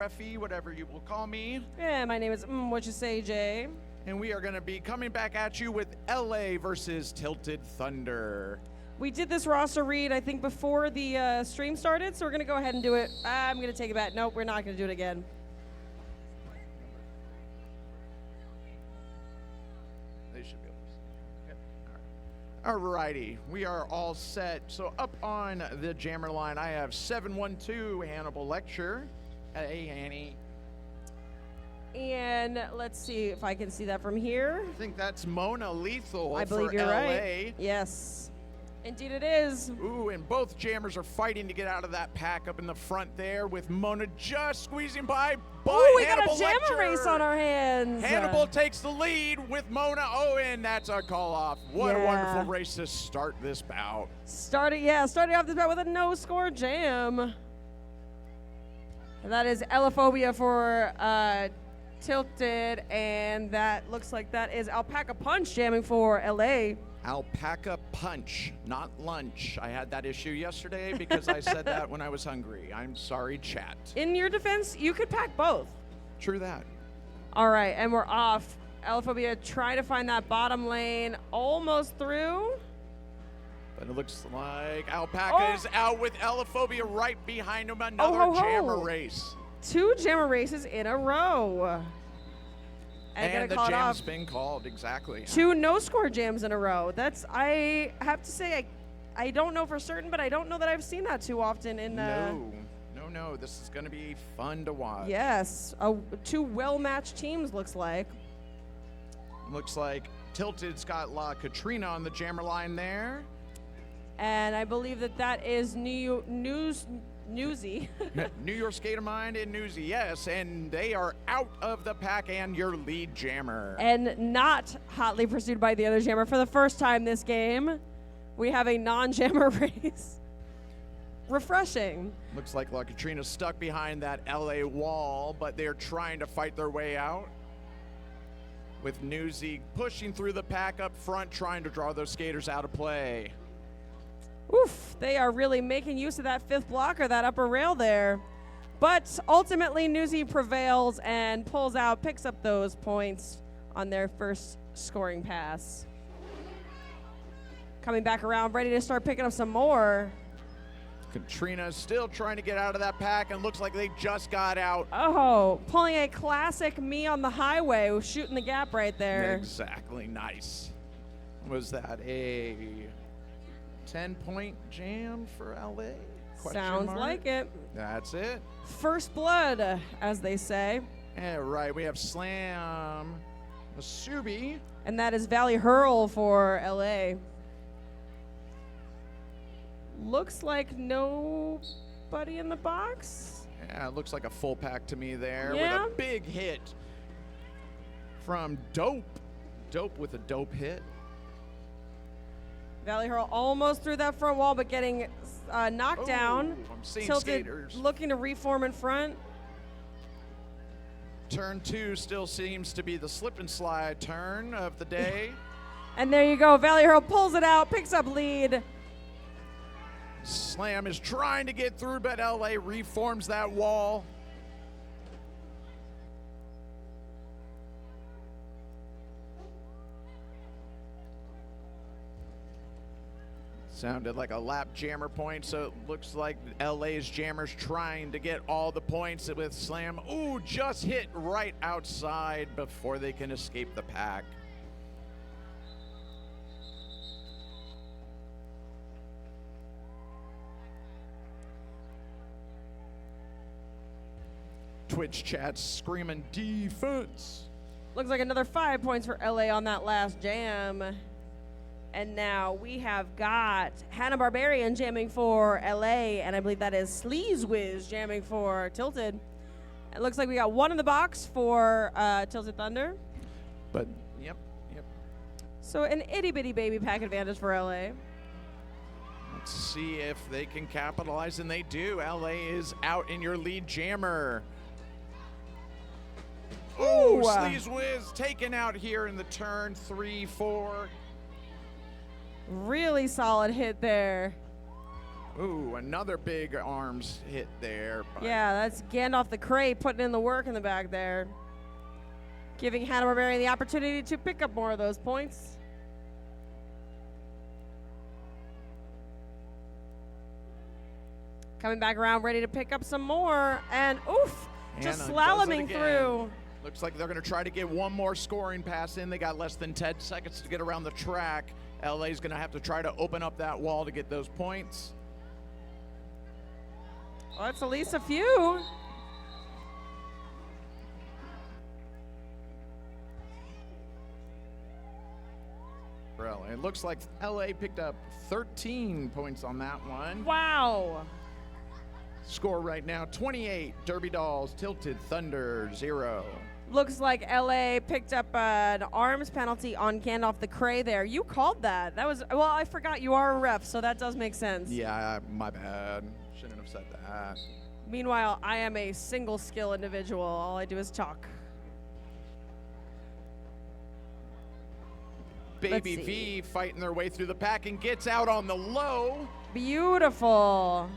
Reffy, whatever you will call me. Yeah, my name is What You Say, Jay. And we are going to be coming back at you with LA versus Tilted Thunder. We did this roster read, I think, before the stream started, so we're going to go ahead and do it. I'm going to take it back. Nope, we're not going to do it again. They should be able to see. Okay. Alrighty, we are all set. So up on the jammer line, I have 712 Hannibal Lecture. Hey, Annie. And let's see if I can see that from here. I think that's Mona Lethal I believe for you're LA. right. Yes. Indeed it is. Ooh, and both jammers are fighting to get out of that pack up in the front there with Mona just squeezing by. But Ooh, we got Hannibal a jammer Lecter. race on our hands. Hannibal takes the lead with Mona Owen. That's a call off. What a Yeah. wonderful race to start this bout. Starting off this bout with a no-score jam. And that is Elaphobia for Tilted, and that looks like that is Alpaca Punch jamming for LA. Alpaca Punch, not lunch. I had that issue yesterday because I said that when I was hungry. I'm sorry, chat. In your defense, you could pack both. True that. All right, and we're off. Elaphobia trying to find that bottom lane, almost through. But it looks like Alpaca is out with Elaphobia right behind him. Another ho, ho. jammer race. 2 jammer races in a row. And the call it jam's off. been called, exactly. 2 no-score jams in a row. That's, I have to say, I don't know for certain, but I don't know that I've seen that too often in. No. This is going to be fun to watch. Yes, 2 well-matched teams looks like. Looks like Tilted's got La Katrina on the jammer line there. And I believe that is Newsy. New York Skater Mind and Newsy, yes, and they are out of the pack and your lead jammer. And not hotly pursued by the other jammer. For the first time this game, we have a non-jammer race. Refreshing. Looks like La Katrina's stuck behind that LA wall, but they're trying to fight their way out. With Newsy pushing through the pack up front, trying to draw those skaters out of play. Oof, they are really making use of that 5th blocker, that upper rail there. But ultimately, Newsy prevails and pulls out, picks up those points on their first scoring pass. Coming back around, ready to start picking up some more. Katrina still trying to get out of that pack and looks like they just got out. Oh, pulling a classic me on the highway, shooting the gap right there. Exactly, nice. Was that a 10-point jam for LA? Sounds like it. That's it. First blood, as they say. All right, we have Slam Masubi. And that is Valley Hurl for LA. Looks like nobody in the box. Yeah, it looks like a full pack to me there Yeah. with a big hit from Dope. Dope with a dope hit. Valley Hurl almost through that front wall, but getting knocked down. I'm seeing Tilted, skaters. looking to reform in front. Turn 2 still seems to be the slip and slide turn of the day. And there you go. Valley Hurl pulls it out, picks up lead. Slam is trying to get through, but LA reforms that wall. Sounded like a lap jammer point, so it looks like LA's jammers trying to get all the points with Slam. Ooh, just hit right outside before they can escape the pack. Twitch chat's screaming defense. Looks like another 5 points for LA on that last jam. And now we have got Hannah Barbarian jamming for LA, and I believe that is Sleaze Whiz jamming for Tilted. It looks like we got 1 in the box for Tilted Thunder. But, yep. So an itty-bitty baby pack advantage for LA. Let's see if they can capitalize, and they do. LA is out in your lead jammer. Ooh, Sleaze Whiz taken out here in the turn 3-4. Really solid hit there. Ooh, another big arms hit there. But Yeah, that's Gandalf the Crate putting in the work in the back there. Giving Hanna-Barbera the opportunity to pick up more of those points. Coming back around, ready to pick up some more. And oof, just Hannah does it slaloming again. through. Looks like they're going to try to get one more scoring pass in. They got less than 10 seconds to get around the track. LA's going to have to try to open up that wall to get those points. Well, that's at least a few. Well, it looks like LA picked up 13 points on that one. Wow. Score right now, 28, Derby Dolls, Tilted Thunder, 0. Looks like LA picked up an arms penalty on Gandalf the Cray there. You called that. That was, well, I forgot you are a ref, so that does make sense. Yeah, my bad. Shouldn't have said that. Meanwhile, I am a single skill individual. All I do is talk. Baby Let's V see. fighting their way through the pack and gets out on the low. Beautiful.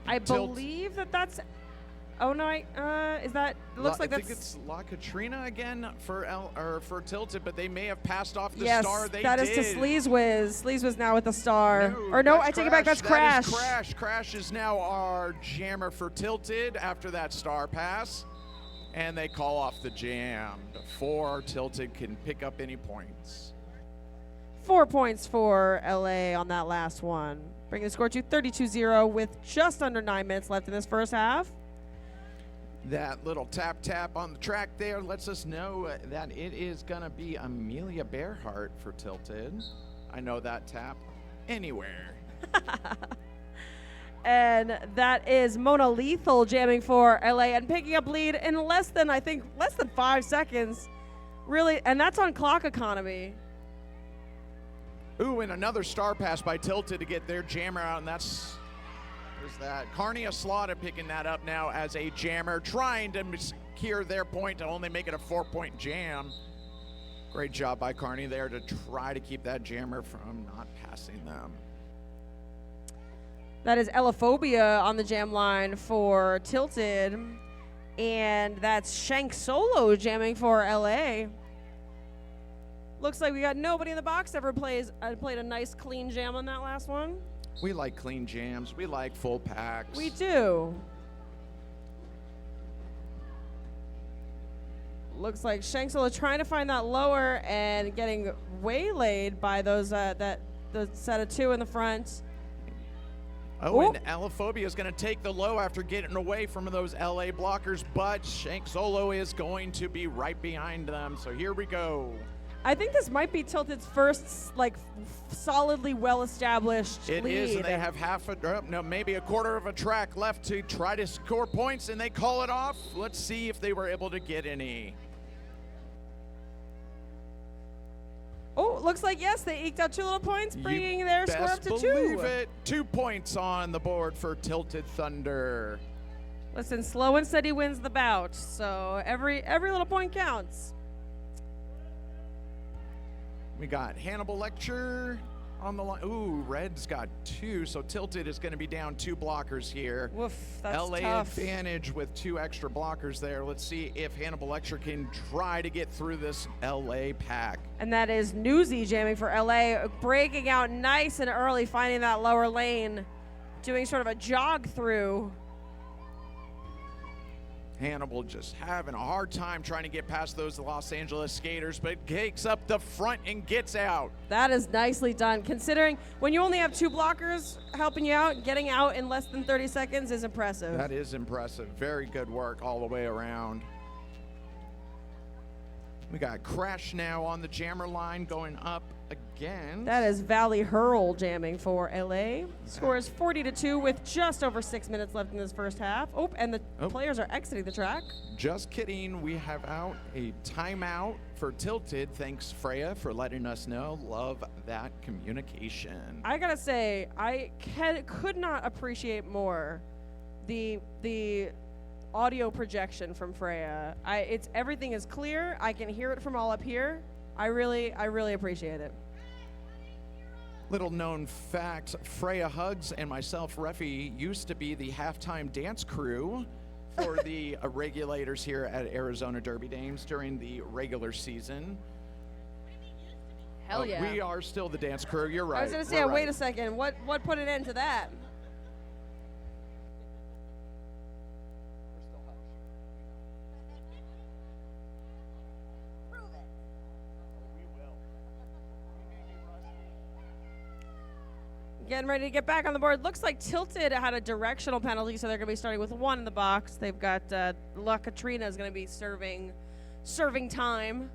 I Tilt. believe that's. Oh no! Is that? It looks like I that's. think it's La Katrina again for Tilted, but they may have passed off the Yes, star. They that did. is to Sleazewiz. Sleazewiz now with the star. No, Or no, that's I take it back. That's That Crash. is Crash. Crash is now our jammer for Tilted after that star pass. And they call off the jam before Tilted can pick up any points. 4 points for LA on that last one. Bringing the score to 32-0 with just under 9 minutes left in this first half. That little tap on the track there lets us know that it is going to be Amelia Bearhart for Tilted. I know that tap anywhere. And that is Mona Lethal jamming for LA and picking up lead in less than 5 seconds. Really, and that's on clock economy. Ooh, and another star pass by Tilted to get their jammer out, and there's that. Carney Aslaughter picking that up now as a jammer, trying to secure their point to only make it a 4-point jam. Great job by Carney there to try to keep that jammer from not passing them. That is Elaphobia on the jam line for Tilted. And that's Shank Solo jamming for LA. Looks like we got nobody in the box that ever played a nice clean jam on that last one. We like clean jams. We like full packs. We do. Looks like Shank Solo trying to find that lower and getting waylaid by those the set of two in the front. Oh, Ooh. and Elaphobia is going to take the low after getting away from those LA blockers, but Shank Solo is going to be right behind them. So here we go. I think this might be Tilted's first, solidly well-established It lead. is, and they have maybe a quarter of a track left to try to score points, and they call it off. Let's see if they were able to get any. Oh, looks like, yes, they eked out 2 little points, bringing their score up Best to believe 2. it. 2 points on the board for Tilted Thunder. Listen, slow and steady wins the bout, so every little point counts. We got Hannibal Lecture on the line. Ooh, Red's got 2, so Tilted is going to be down 2 blockers here. Woof, that's LA tough. advantage with 2 extra blockers there. Let's see if Hannibal Lecture can try to get through this LA pack. And that is Newsy jamming for LA, breaking out nice and early, finding that lower lane, doing sort of a jog through. Hannibal just having a hard time trying to get past those Los Angeles skaters, but takes up the front and gets out. That is nicely done, considering when you only have 2 blockers helping you out, getting out in less than 30 seconds is impressive. That is impressive. Very good work all the way around. We got Crash now on the jammer line going up again. That is Valley Hurl jamming for LA. Score is 40-2 with just over 6 minutes left in this first half. Oh, and the players are exiting the track. Just kidding. We have out a timeout for Tilted. Thanks, Freya, for letting us know. Love that communication. I gotta say, I could not appreciate more the audio projection from Freya. Everything is clear. I can hear it from all up here. I really appreciate it. Little known fact, Freya Hugs and myself, Reffy, used to be the halftime dance crew for the regulators here at Arizona Derby Dames during the regular season. Hell yeah. We are still the dance crew. You're right. I was going to say, wait a second. What put an end to that? Getting ready to get back on the board. Looks like Tilted had a directional penalty, so they're going to be starting with 1 in the box. They've got La Katrina is going to be serving time.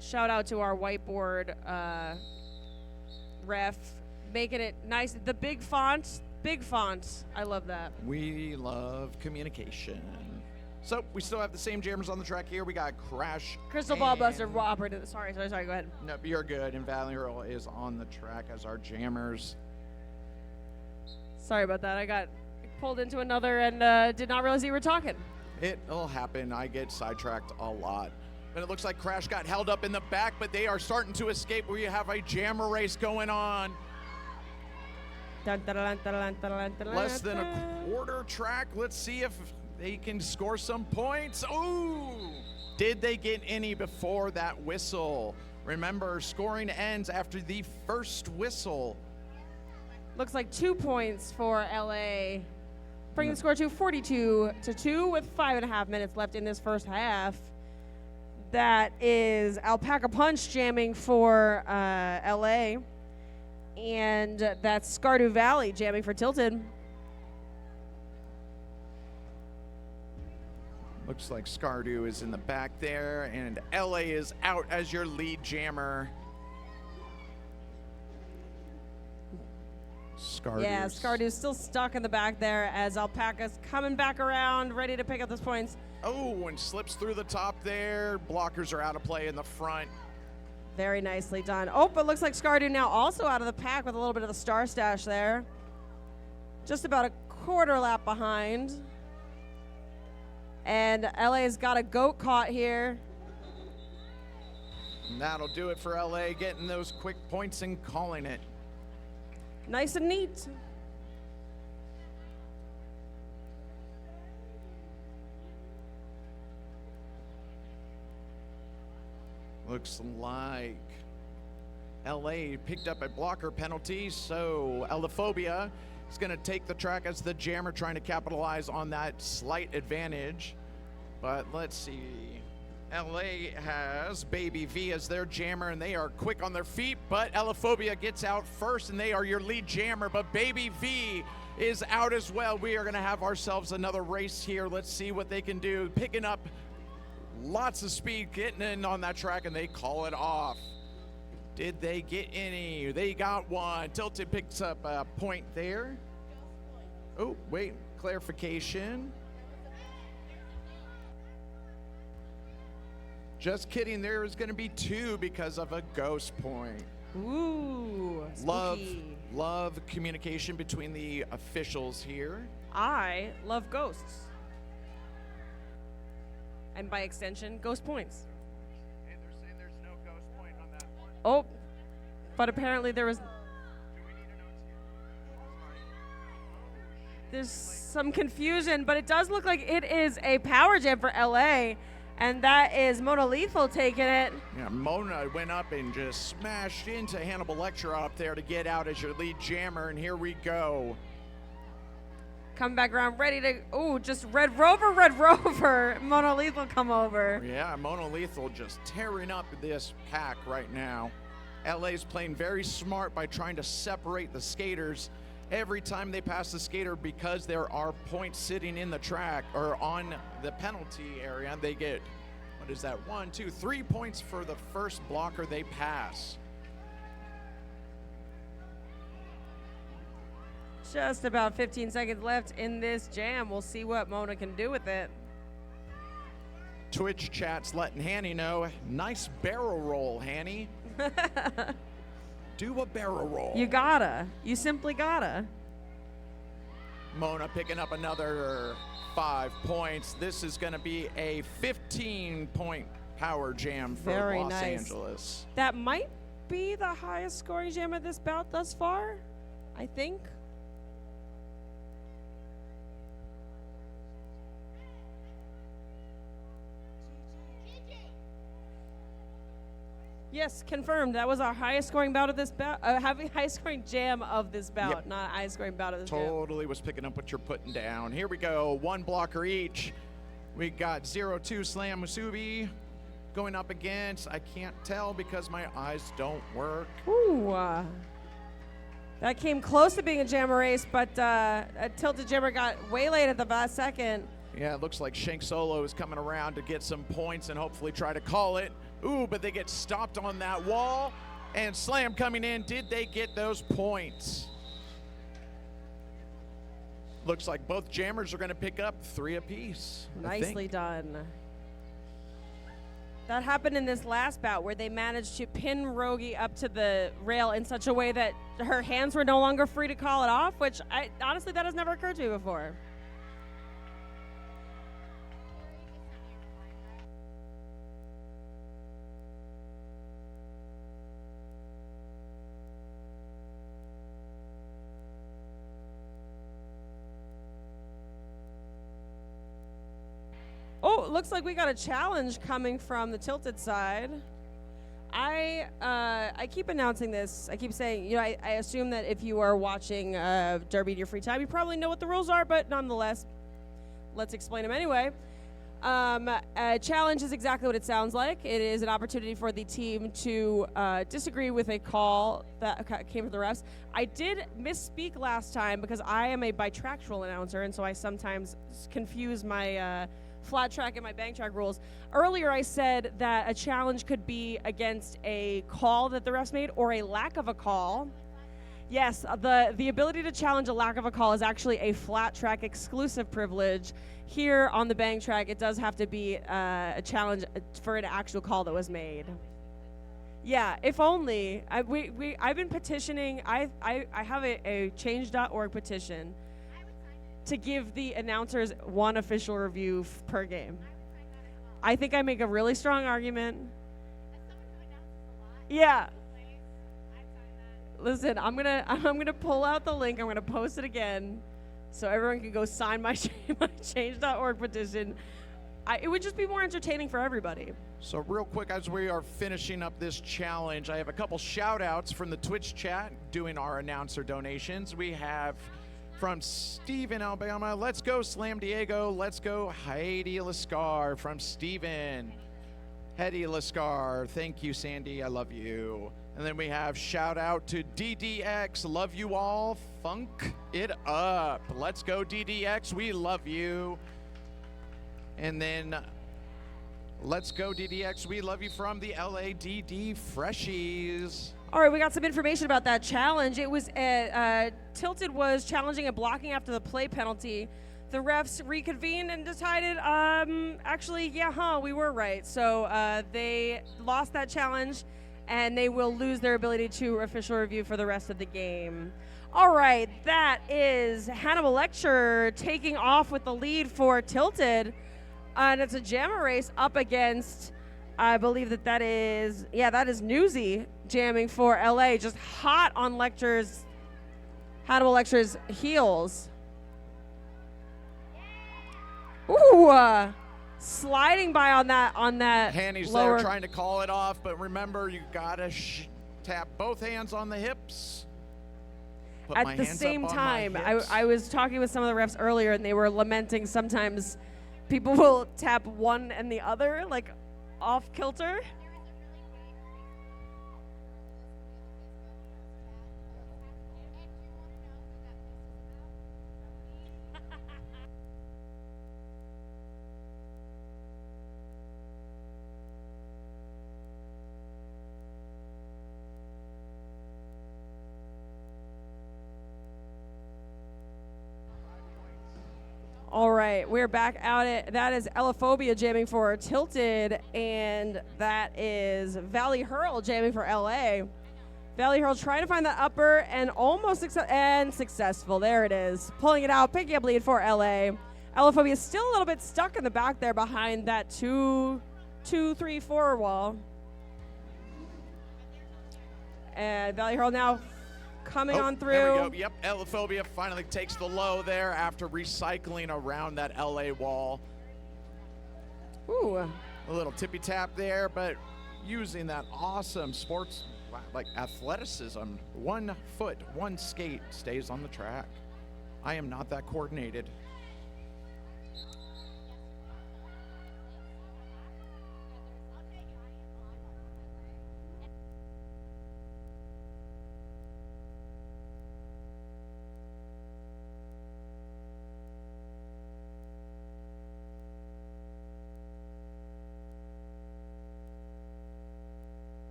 Shout out to our whiteboard ref, making it nice. The big font. I love that. We love communication. So we still have the same jammers on the track here. We got Crash. Crystal Ball Buster operated. Sorry. Go ahead. No, you're good. And Valier is on the track as our jammers. Sorry about that. I got pulled into another and did not realize you were talking. It'll happen. I get sidetracked a lot. But it looks like Crash got held up in the back, but they are starting to escape. We have a jammer race going on. Less than a quarter track. Let's see if they can score some points. Ooh! Did they get any before that whistle? Remember, scoring ends after the first whistle. Looks like 2 points for LA, bringing the score to 42-2 with 5.5 minutes left in this first half. That is Alpaca Punch jamming for LA, and that's Skardu Valley jamming for Tilted. Looks like Skardu is in the back there, and LA is out as your lead jammer. Yeah, Skardu's still stuck in the back there as Alpaca's coming back around, ready to pick up those points. Oh, and slips through the top there. Blockers are out of play in the front. Very nicely done. Oh, but looks like Skardu now also out of the pack with a little bit of the star stash there. Just about a quarter lap behind. And LA's got a goat caught here. And that'll do it for LA, getting those quick points and calling it. Nice and neat. Looks like LA picked up a blocker penalty, so Elaphobia is going to take the track as the jammer, trying to capitalize on that slight advantage. But let's see. LA has Baby V as their jammer, and they are quick on their feet, but Elaphobia gets out first, and they are your lead jammer, but Baby V is out as well. We are going to have ourselves another race here. Let's see what they can do. Picking up lots of speed, getting in on that track, and they call it off. Did they get any? They got one. Tilted picks up a point there. Oh, wait, clarification. Just kidding, there is going to be 2 because of a ghost point. Ooh, spooky. Love communication between the officials here. I love ghosts. And by extension, ghost points. Hey, they're saying there's no ghost point on that one. Oh, but apparently there was... Do we need an OT? There's some confusion, but it does look like it is a power jam for LA, and that is Mona Lethal taking it. Yeah, Mona went up and just smashed into Hannibal Lecter up there to get out as your lead jammer, and here we go. Come back around, ready to, ooh, just Red Rover, Mona Lethal come over. Yeah, Mona Lethal just tearing up this pack right now. LA's playing very smart by trying to separate the skaters every time they pass the skater, because there are points sitting in the track or on the penalty area. They get, what is that, 1, 2, 3 points for the first blocker they pass. Just about 15 seconds left in this jam. We'll see what Mona can do with it. Twitch chat's letting Hanny know. Nice barrel roll, Hanny. Do a barrel roll. You gotta. You simply gotta. Mona picking up another 5 points. This is going to be a 15-point power jam for Very Los nice. Angeles. That might be the highest scoring jam of this bout thus far, I think. Yes, confirmed. That was our highest scoring bout of this bout. Highest scoring jam of this bout, Yep. not highest scoring bout of this jam. Totally was picking up what you're putting down. Here we go. One blocker each. We got 0-2 Slam Musubi going up against, I can't tell because my eyes don't work. Ooh. That came close to being a jammer race, but a tilted jammer got waylaid at the last second. Yeah, it looks like Shank Solo is coming around to get some points and hopefully try to call it. Ooh, but they get stopped on that wall. And Slam coming in. Did they get those points? Looks like both jammers are going to pick up 3 apiece. Nicely done. That happened in this last bout where they managed to pin Rogi up to the rail in such a way that her hands were no longer free to call it off, which honestly, that has never occurred to me before. Oh, it looks like we got a challenge coming from the tilted side. I keep announcing this. I keep saying, you know, I assume that if you are watching Derby in your free time, you probably know what the rules are, but nonetheless, let's explain them anyway. A challenge is exactly what it sounds like. It is an opportunity for the team to disagree with a call that came from the refs. I did misspeak last time because I am a bitractual announcer, and so I sometimes confuse my flat track and my bank track rules. Earlier I said that a challenge could be against a call that the refs made or a lack of a call. Yes, the ability to challenge a lack of a call is actually a flat track exclusive privilege. Here on the bank track, it does have to be a challenge for an actual call that was made. Yeah, if only. I've been petitioning. I have a change.org petition to give the announcers one official review per game. I think I make a really strong argument. Yeah. Listen, I'm gonna pull out the link. I'm gonna post it again, so everyone can go sign my change.org petition. It would just be more entertaining for everybody. So real quick, as we are finishing up this challenge, I have a couple shout outs from the Twitch chat doing our announcer donations. We have from Steven, Alabama, let's go Slam Diego, let's go Heidi Lascar from Steven. Heidi Lascar, thank you Sandy, I love you. And then we have shout out to DDX, love you all, funk it up. Let's go DDX, we love you. And then let's go DDX, we love you from the LADD Freshies. All right, we got some information about that challenge. It was Tilted was challenging a blocking after the play penalty. The refs reconvened and decided, we were right. So they lost that challenge, and they will lose their ability to official review for the rest of the game. All right, that is Hannibal Lecter taking off with the lead for Tilted, and it's a jammer race up against, I believe that is Newsy jamming for LA, just hot on Hannibal Lecter's heels. Ooh, sliding by on that Hanny's lower. there trying to call it off, but remember, you gotta tap both hands on the hips. Put my At the hands same up on time, my hips. I was talking with some of the refs earlier, and they were lamenting sometimes people will tap one and the other, like off kilter. All right, we're back out at, that is Elaphobia jamming for Tilted, and that is Valley Hurl jamming for LA. Valley Hurl trying to find that upper and almost successful. There it is. Pulling it out, picking up lead for LA. Elaphobia is still a little bit stuck in the back there behind that 2-3-4 wall. And Valley Hurl now coming on through. There we go. Yep, Elophobia finally takes the low there after recycling around that LA wall. Ooh. A little tippy tap there, but using that awesome sports like athleticism. 1 foot, 1 skate stays on the track. I am not that coordinated.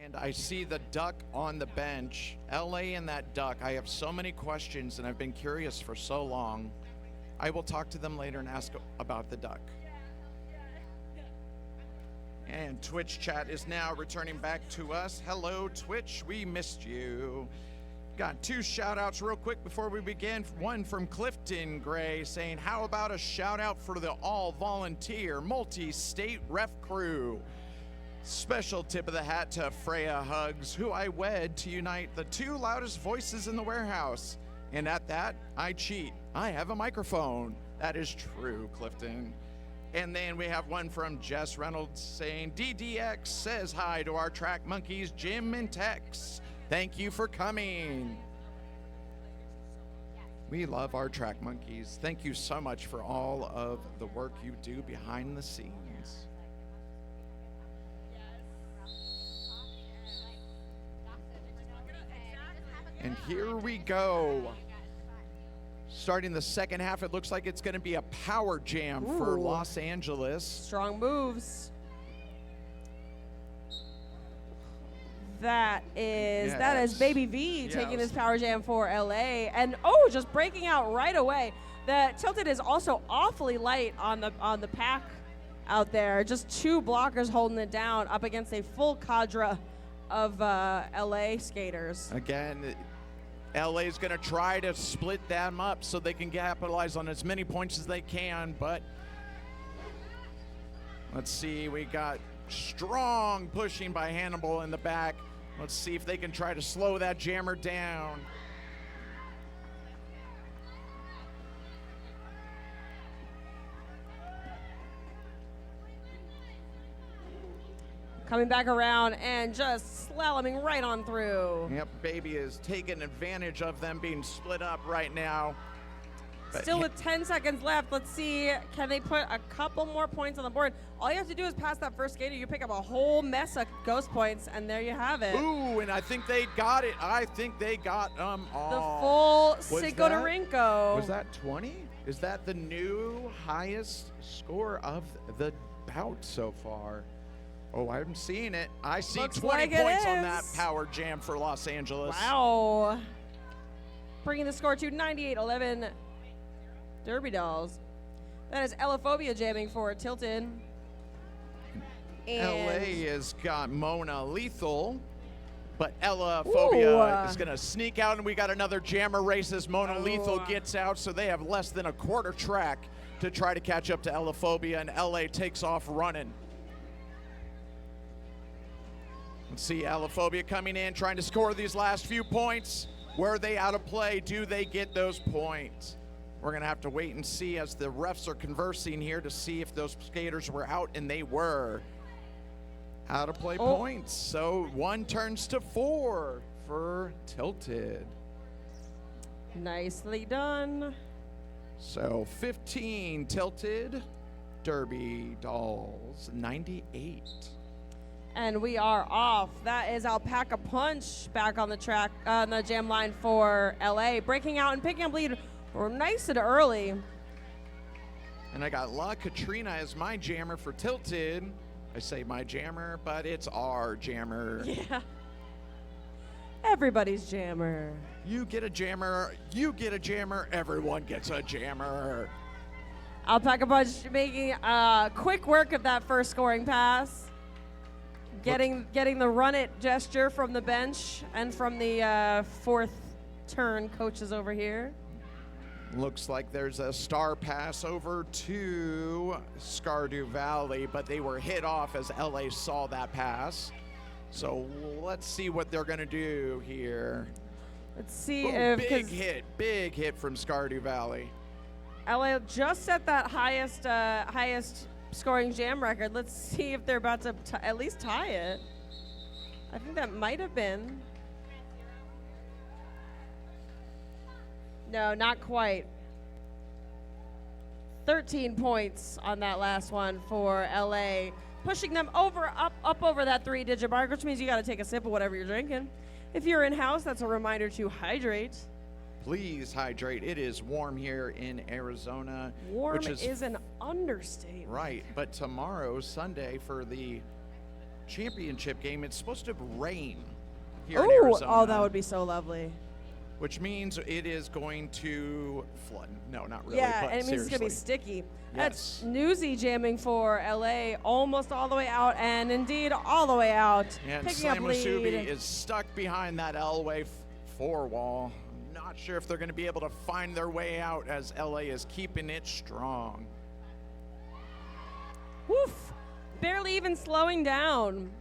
And I see the duck on the bench. LA and that duck. I have so many questions and I've been curious for so long. I will talk to them later and ask about the duck. And Twitch chat is now returning back to us. Hello, Twitch. We missed you. Got 2 shout outs real quick before we begin. One from Clifton Gray saying, how about a shout out for the all volunteer multi-state ref crew? Special tip of the hat to Freya Hugs, who I wed to unite the 2 loudest voices in the warehouse. And at that, I cheat. I have a microphone. That is true, Clifton. And then we have one from Jess Reynolds saying, DDX says hi to our track monkeys, Jim and Tex. Thank you for coming. We love our track monkeys. Thank you so much for all of the work you do behind the scenes. And here we go. Starting the second half, it looks like it's going to be a power jam for Los Angeles. Strong moves. That is Baby V taking this power jam for LA, and just breaking out right away. The Tilted is also awfully light on the pack out there. Just 2 blockers holding it down up against a full cadre of LA skaters. Again, LA is going to try to split them up so they can capitalize on as many points as they can, but let's see, we got strong pushing by Hannibal in the back. Let's see if they can try to slow that jammer down. Coming back around and just slaloming right on through. Yep, Baby is taking advantage of them being split up right now. Still with 10 seconds left, let's see, can they put a couple more points on the board? All you have to do is pass that first skater. You pick up a whole mess of ghost points, and there you have it. Ooh, and I think they got it. I think they got them all. The full Cinco de Rinco. Was that 20? Is that the new highest score of the bout so far? Oh, I'm seeing it. I see Looks 20 like points on that power jam for Los Angeles. Wow. Bringing the score to 98-11. Derby Dolls. That is Ellaphobia jamming for Tilted. And LA has got Mona Lethal, but Ellaphobia is going to sneak out, and we got another jammer race as Mona Lethal gets out, so they have less than a quarter track to try to catch up to Ellaphobia, and LA takes off running. Let's see Ellaphobia coming in, trying to score these last few points. Were they out of play? Do they get those points? We're going to have to wait and see as the refs are conversing here to see if those skaters were out, and they were. Out of play points. So 1 turns to 4 for Tilted. Nicely done. So 15 Tilted, Derby Dolls 98. And we are off. That is Alpaca Punch back on the track, on the jam line for LA. Breaking out and picking up lead nice and early. And I got La Katrina as my jammer for Tilted. I say my jammer, but it's our jammer. Yeah. Everybody's jammer. You get a jammer, everyone gets a jammer. Alpaca Punch making quick work of that first scoring pass. Getting the run it gesture from the bench and from the 4th turn coaches over here. Looks like there's a star pass over to Skardu Valley, but they were hit off as LA saw that pass. So let's see what they're going to do here. Let's see if big hit from Skardu Valley. LA just set that highest scoring jam record. Let's see if they're about to at least tie it. I think that might have been. No, not quite. 13 points on that last one for LA, pushing them up over that 3-digit mark, which means you got to take a sip of whatever you're drinking. If you're in house, that's a reminder to hydrate. Please hydrate. It is warm here in Arizona. Warm is an understatement. Right, but tomorrow, Sunday, for the championship game. It's supposed to rain here in Oh, Arizona. oh, that would be so lovely. Which means it is going to flood. No, not really. Yeah, but and it means it's going to be seriously. sticky. That's Newsy jamming for LA, almost all the way out, and indeed all the way out. And Picking up Slam lead. Musubi is stuck behind that Elway 4 wall. Not sure if they're going to be able to find their way out as LA is keeping it strong. Woof. Barely even slowing down.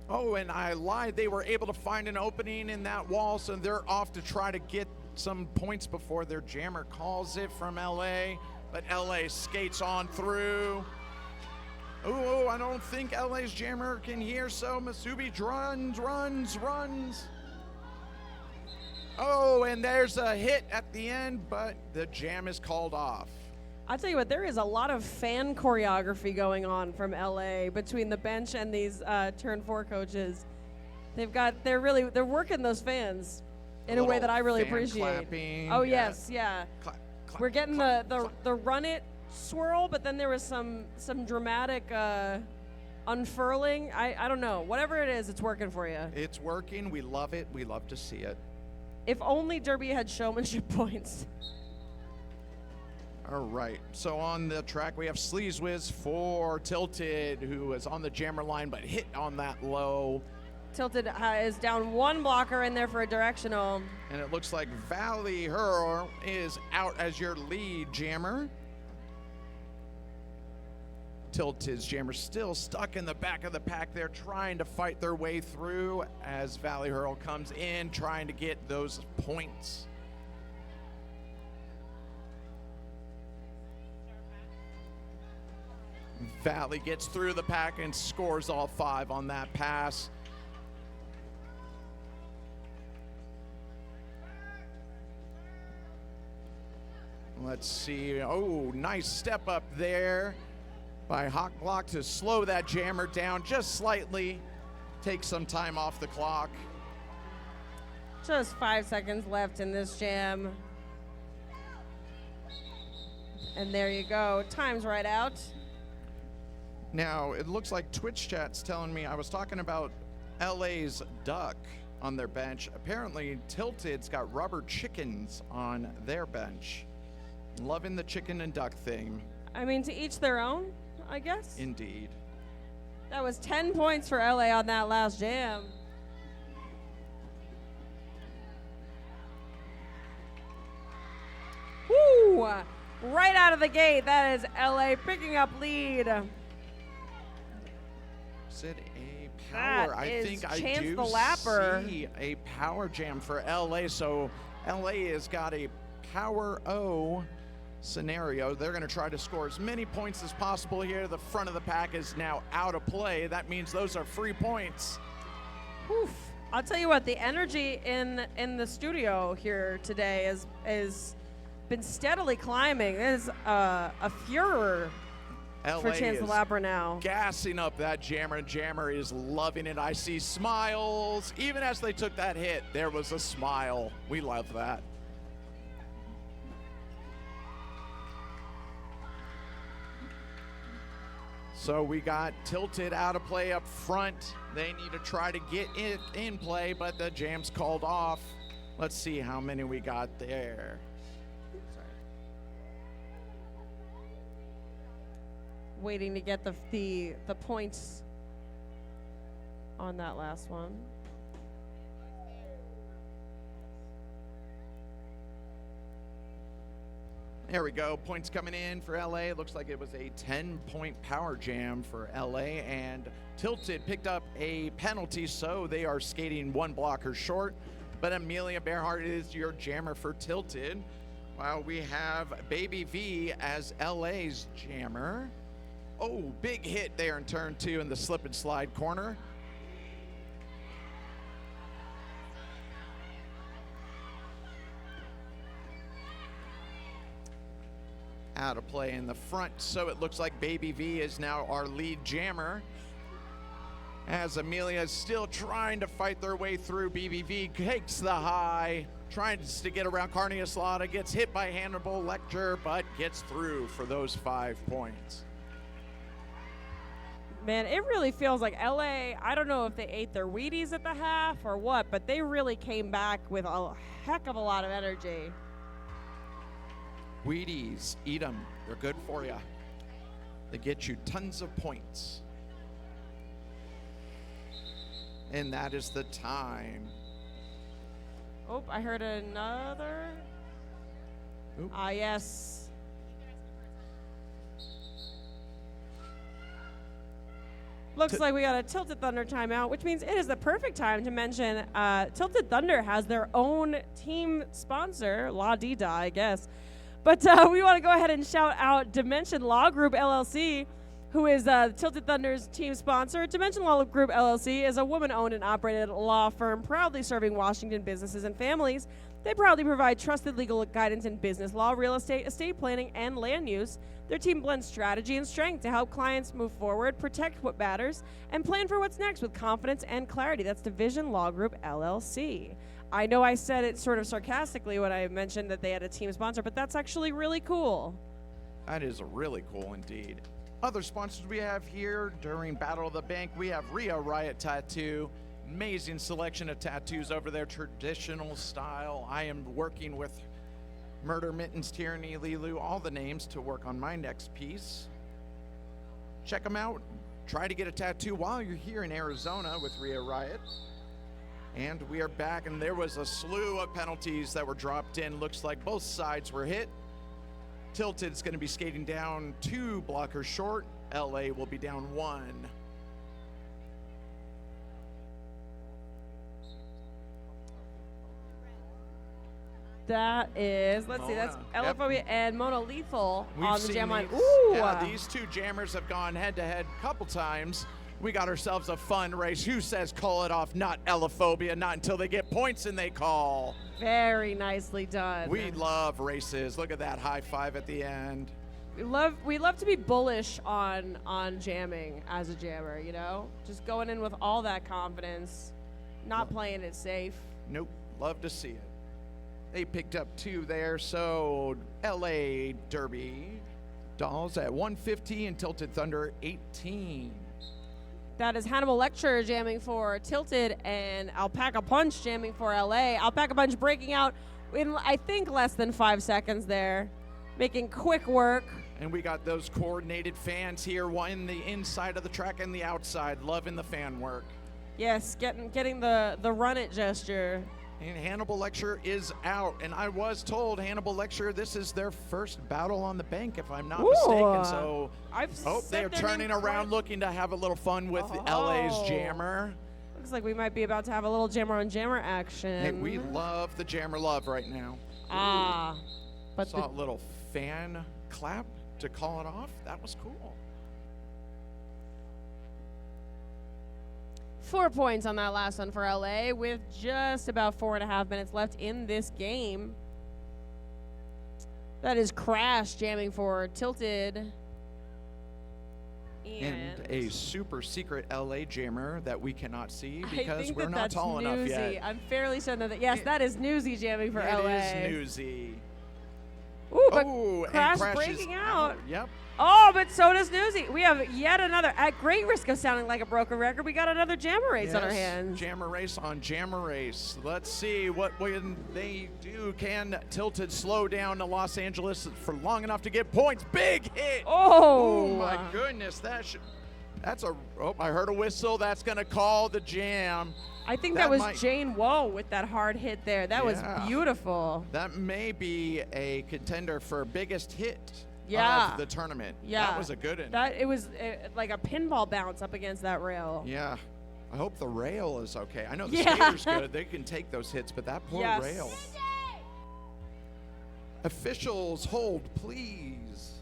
Oh, and I lied. They were able to find an opening in that wall, so they're off to try to get some points before their jammer calls it from LA. But LA skates on through. Oh, I don't think LA's jammer can hear, so Musubi runs. Oh, and there's a hit at the end, but the jam is called off. I'll tell you what, there is a lot of fan choreography going on from LA between the bench and these Turn 4 coaches. They're working those fans in a way that I really Fan appreciate. clapping, Oh yeah. yes, yeah. Clap, clap, We're getting clap, the clap. run it swirl, but then there was some dramatic unfurling. I don't know. Whatever it is, it's working for you. It's working. We love it. We love to see it. If only Derby had showmanship points. All right. So on the track, we have Sleazewiz for Tilted, who is on the jammer line but hit on that low. Tilted is down one blocker in there for a directional. And it looks like Valley Hurl is out as your lead jammer. Tilted's jammer still stuck in the back of the pack. They're trying to fight their way through as Valley Hurl comes in, trying to get those points. Valley gets through the pack and scores all 5 on that pass. Let's see. Oh, nice step up there by Hawk Block to slow that jammer down just slightly. Take some time off the clock. Just 5 seconds left in this jam. And there you go. Time's right out. Now, it looks like Twitch chat's telling me I was talking about LA's duck on their bench. Apparently, Tilted's got rubber chickens on their bench. Loving the chicken and duck thing. I mean, to each their own, I guess. Indeed. That was 10 points for LA on that last jam. Woo! Right out of the gate, that is LA picking up lead. Is it a power? That I is think I Chance do the Lapper. see a power jam for LA. So LA has got a power O scenario. They're going to try to score as many points as possible here. The front of the pack is now out of play. That means those are free points. Oof. I'll tell you what, the energy in the studio here today is been steadily climbing. It is a furor LA for Chance the is Lapper now. gassing up that jammer, and jammer is loving it. I see smiles. Even as they took that hit, there was a smile. We love that. So we got Tilted out of play up front. They need to try to get it in play, but the jam's called off. Let's see how many we got there. Waiting to get the points on that last one. There we go. Points coming in for LA. Looks like it was a 10-point power jam for LA, and Tilted picked up a penalty, so they are skating 1 blocker short. But Amelia Bearhart is your jammer for Tilted, while we have Baby V as LA's jammer. Oh, big hit there in turn 2 in the slip and slide corner. Out of play in the front, so it looks like Baby V is now our lead jammer. As Amelia is still trying to fight their way through, BBV takes the high, trying to get around Carney Aslada, gets hit by Hannibal Lecter, but gets through for those 5 points. Man, it really feels like LA, I don't know if they ate their Wheaties at the half or what, but they really came back with a heck of a lot of energy. Wheaties, eat them. They're good for you. They get you tons of points. And that is the time. Oh, I heard another. Oop. Ah, yes. Looks like we got a Tilted Thunder timeout, which means it is the perfect time to mention Tilted Thunder has their own team sponsor, La Dida, I guess. But we want to go ahead and shout out Dimension Law Group LLC, who is Tilted Thunder's team sponsor. Dimension Law Group LLC is a woman-owned and operated law firm proudly serving Washington businesses and families. They proudly provide trusted legal guidance in business law, real estate, estate planning, and land use. Their team blends strategy and strength to help clients move forward, protect what matters, and plan for what's next with confidence and clarity. That's Division Law Group LLC. I know I said it sort of sarcastically when I mentioned that they had a team sponsor, but that's actually really cool. That is really cool indeed. Other sponsors we have here during Battle of the Bank, we have Rhea Riot Tattoo. Amazing selection of tattoos over their traditional style. I am working with Murder Mittens, Tyranny, Lilu, all the names to work on my next piece. Check them out. Try to get a tattoo while you're here in Arizona with Rhea Riot. And we are back, and there was a slew of penalties that were dropped in. Looks like both sides were hit. Tilted's going to be skating down 2 blockers short. LA will be down 1. That is, let's see, that's Mona. Elaphobia and Mona Lethal We've on the seen jam line. these. Ooh! Yeah, these two jammers have gone head-to-head a couple times. We got ourselves a fun race. Who says call it off? Not Elaphobia, not until they get points and they call. Very nicely done. We love races. Look at that high five at the end. We love to be bullish on jamming as a jammer, you know? Just going in with all that confidence, not playing it safe. Nope, love to see it. They picked up 2 there, so LA Derby Dolls at 150 and Tilted Thunder 18. That is Hannibal Lecture jamming for Tilted and Alpaca Punch jamming for LA. Alpaca Punch breaking out in, I think, less than 5 seconds there, making quick work. And we got those coordinated fans here, one in the inside of the track and the outside, loving the fan work. Yes, getting the run it gesture. And Hannibal Lecture is out. And I was told Hannibal Lecture, this is their first battle on the bank, if I'm not mistaken. So they're turning around looking to have a little fun with LA's jammer. Looks like we might be about to have a little jammer on jammer action. Hey, we love the jammer love right now. But saw a little fan clap to call it off. That was cool. 4 points on that last one for LA with just about 4.5 minutes left in this game. That is Crash jamming for Tilted. And a super secret LA jammer that we cannot see I because think we're not that's tall enough Newsy. yet. I'm fairly certain that, yes, that is Newsy jamming for LA. It is Newsy. Ooh, but and Crash is breaking out. Yep. Oh, but so does Newsy. We have yet another, at great risk of sounding like a broken record, we got another jammer race on our hands. Jammer race on jammer race. Let's see what when they do. Can Tilted slow down to Los Angeles for long enough to get points? Big hit. Oh my goodness. I heard a whistle. That's going to call the jam. I think that was Jane Woe with that hard hit there. That was beautiful. That may be a contender for biggest hit of the tournament. Yeah. That was a good one. It was like a pinball bounce up against that rail. Yeah. I hope the rail is okay. I know the skater's good. They can take those hits, but that poor rail. Officials, hold, please.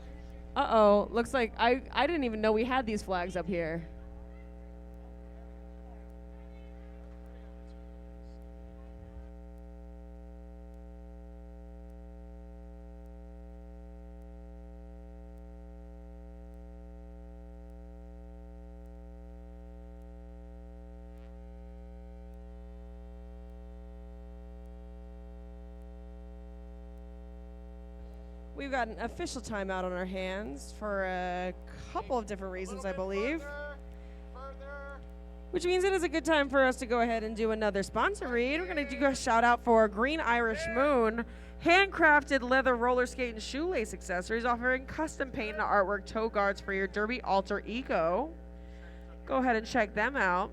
Uh-oh. Looks like I didn't even know we had these flags up here. We've got an official timeout on our hands for a couple of different reasons, I believe. Which means it is a good time for us to go ahead and do another sponsor read. We're going to do a shout out for Green Irish Moon, handcrafted leather roller skate and shoelace accessories, offering custom paint and artwork toe guards for your Derby Alter Ego. Go ahead and check them out.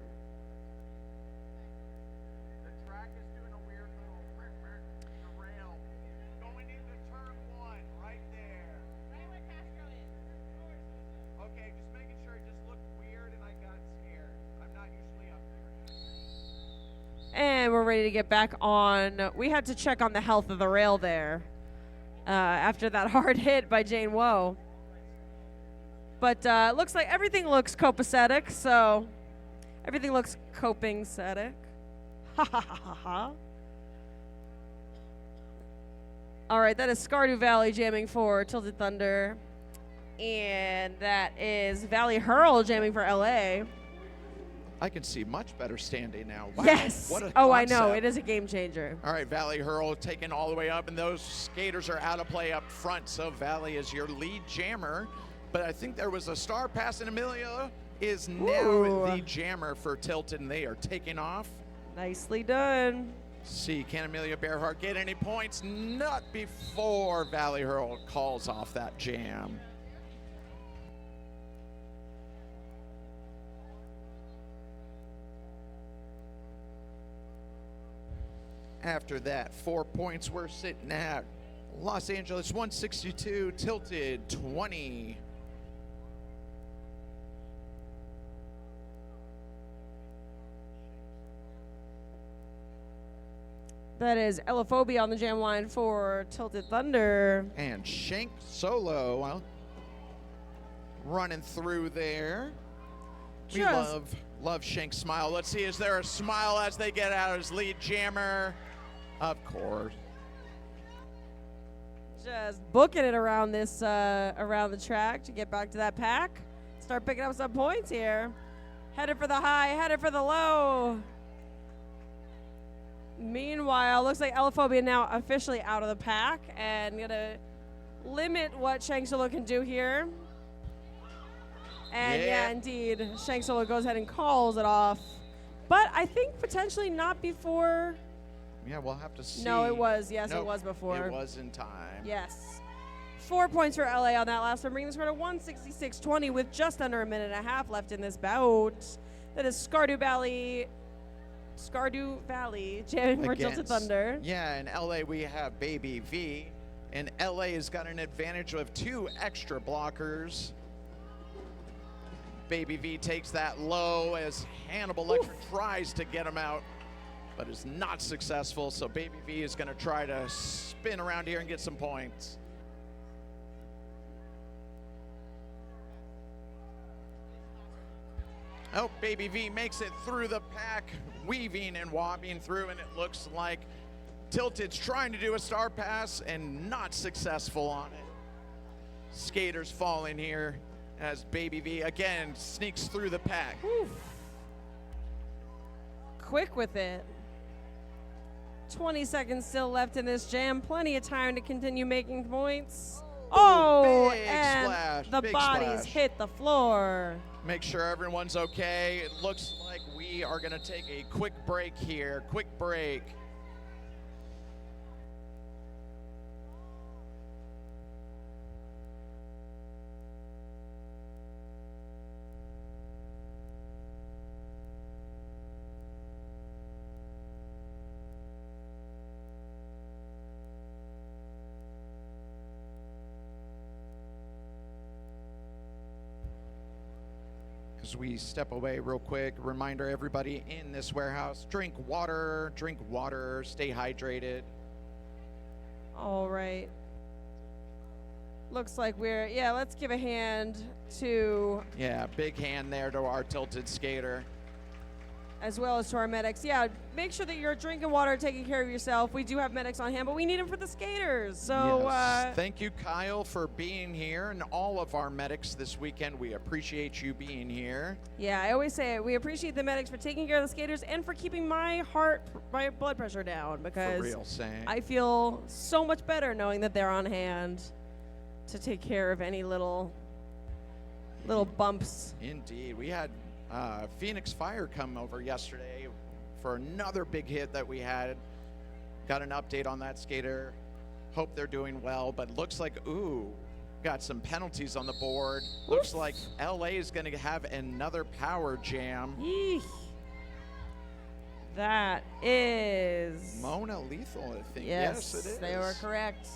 The track is doing a weird little the rail going into turn 1 right there. Right where Castro is. Okay, just making sure it just looked weird and I got scared. I'm not usually up there. And we're ready to get back on. We had to check on the health of the rail there after that hard hit by Jane Woe. But looks like everything looks copacetic, so everything looks coping-cetic. Ha ha ha ha ha. All right, that is Skardu Valley jamming for Tilted Thunder. And that is Valley Hurl jamming for LA. I can see much better standing now. Wow, Yes. What a Oh, I know. concept. It is a game changer. All right, Valley Hurl taken all the way up, and those skaters are out of play up front. So Valley is your lead jammer. But I think there was a star pass, and Amelia is now Ooh. the jammer for Tilted, and they are taking off. Nicely done. See, can Amelia Bearhart get any points? Not before Valley Hurl calls off that jam. After that, 4 points we're sitting at Los Angeles 162, Tilted 20. That is Elophobia on the jam line for Tilted Thunder. And Shank Solo, well, running through there. We Just- love Shank's smile. Let's see, is there a smile as they get out as lead jammer? Of course. Just booking it around this around the track to get back to that pack. Start picking up some points here. Headed for the high, headed for the low. Meanwhile, looks like Elophobia now officially out of the pack and gonna limit what Shank Solo can do here. And yeah, Yeah. indeed, Shank Solo goes ahead and calls it off. But I think potentially not before. Yeah, we'll have to see. No, it was. Yes, Nope, it was before. It was in time. Yes. 4 points for LA on that last one, bringing the score to 166-20 with just under a minute and a half left in this bout. That is Skardu Valley jamming for Tilted Against- Thunder. Yeah, in LA we have Baby V, and LA has got an advantage of 2 extra blockers. Baby V takes that low as Hannibal Lecter tries to get him out, but is not successful. So Baby V is going to try to spin around here and get some points. Oh, Baby V makes it through the pack, weaving and wobbing through, and it looks like Tilted's trying to do a star pass and not successful on it. Skaters falling here as Baby V again sneaks through the pack. Quick with it. 20 seconds still left in this jam. Plenty of time to continue making points. Oh, big and splash, the big bodies splash. hit the floor. Make sure everyone's okay. It looks like we are going to take a quick break here. Quick break. As we step away real quick, reminder everybody in this warehouse, drink water, stay hydrated. All right. Looks like let's give a hand to, Yeah, big hand there to our Tilted skater. as well as to our medics. Yeah, make sure that you're drinking water, taking care of yourself. We do have medics on hand, but we need them for the skaters. So, Yes. Thank you, Kyle, for being here, and all of our medics this weekend. We appreciate you being here. yeah, I always say it. We appreciate the medics for taking care of the skaters and for keeping my blood pressure down, For because real, same. I feel so much better knowing that they're on hand to take care of any little bumps. Indeed. We had Phoenix Fire come over yesterday for another big hit that we had. Got an update on that skater. Hope they're doing well, but looks like, got some penalties on the board. Looks like LA is going to have another power jam. Yeesh. That is Mona Lethal, I think. Yes, Yes, it is. they were correct.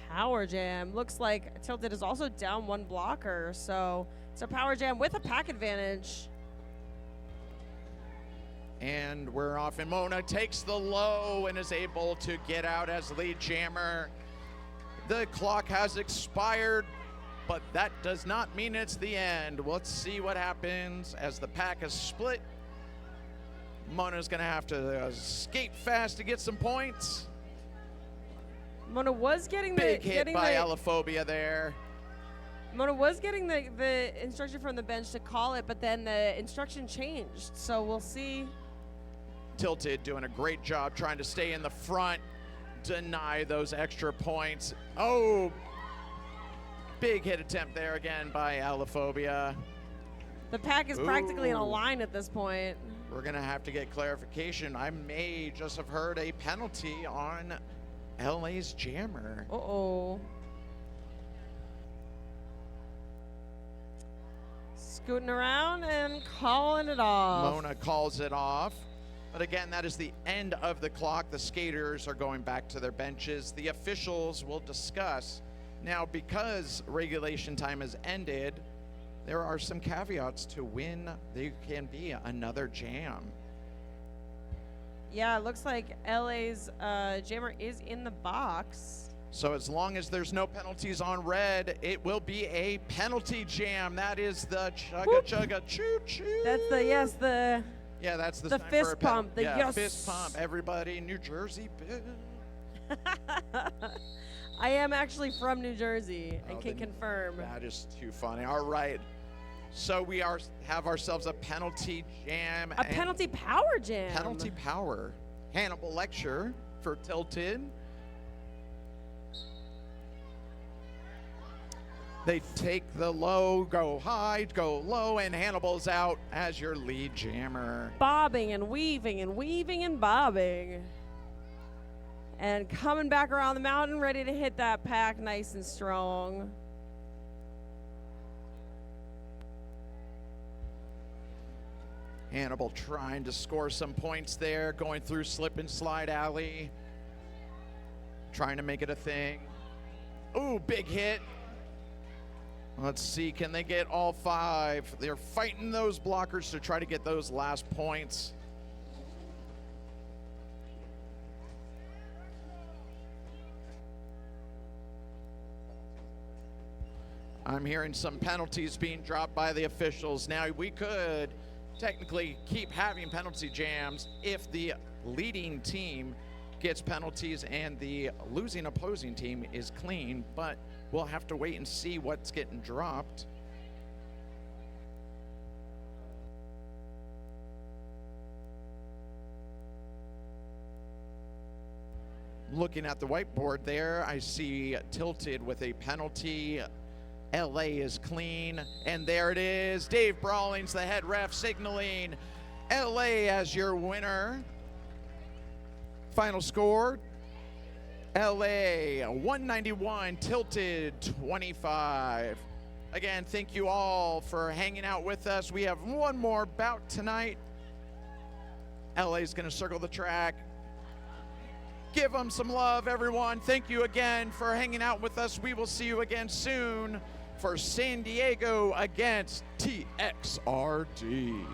Power jam. Looks like Tilted is also down one blocker, so it's a power jam with a pack advantage. And we're off, and Mona takes the low and is able to get out as lead jammer. The clock has expired, but that does not mean it's the end. Let's see what happens as the pack is split. Mona's gonna have to skate fast to get some points. Mona was getting Big hit by Allophobia there. Mona was getting the instruction from the bench to call it, but then the instruction changed. So we'll see. Tilted doing a great job trying to stay in the front, deny those extra points. Oh, big hit attempt there again by Allophobia. The pack is practically in a Ooh. line at this point. We're gonna have to get clarification. I may just have heard a penalty on LA's jammer. Uh-oh. Scooting around and calling it off. Mona calls it off. But again, that is the end of the clock. The skaters are going back to their benches. The officials will discuss. Now, because regulation time has ended, there are some caveats to when there can be another jam. Yeah, it looks like LA's jammer is in the box. So as long as there's no penalties on red, it will be a penalty jam. That is the chugga Whoop. chugga choo choo. That's the Yeah, that's the the sign fist for a pen- pump, the yeah, yes. fist pump. Everybody in New Jersey, boo. I am actually from New Jersey and Oh, can then confirm. That is too funny. All right. So we have ourselves a penalty jam. A and penalty power jam. penalty power. Hannibal lecture for Tilted. They take the low, go high, go low, and Hannibal's out as your lead jammer. Bobbing and weaving and weaving and bobbing. And coming back around the mountain, ready to hit that pack nice and strong. Hannibal trying to score some points there, going through slip and slide alley. Trying to make it a thing. Ooh, big hit. Let's see, can they get all five? They're fighting those blockers to try to get those last points. I'm hearing some penalties being dropped by the officials. Now, we could technically keep having penalty jams if the leading team gets penalties and the losing opposing team is clean, but we'll have to wait and see what's getting dropped. Looking at the whiteboard there, I see Tilted with a penalty. LA is clean, and there it is. Dave Brawlings, the head ref, signaling LA as your winner. Final score, LA 191, Tilted 25. Again, thank you all for hanging out with us. We have one more bout tonight. LA's gonna circle the track. Give them some love, everyone. Thank you again for hanging out with us. We will see you again soon for San Diego against TXRD.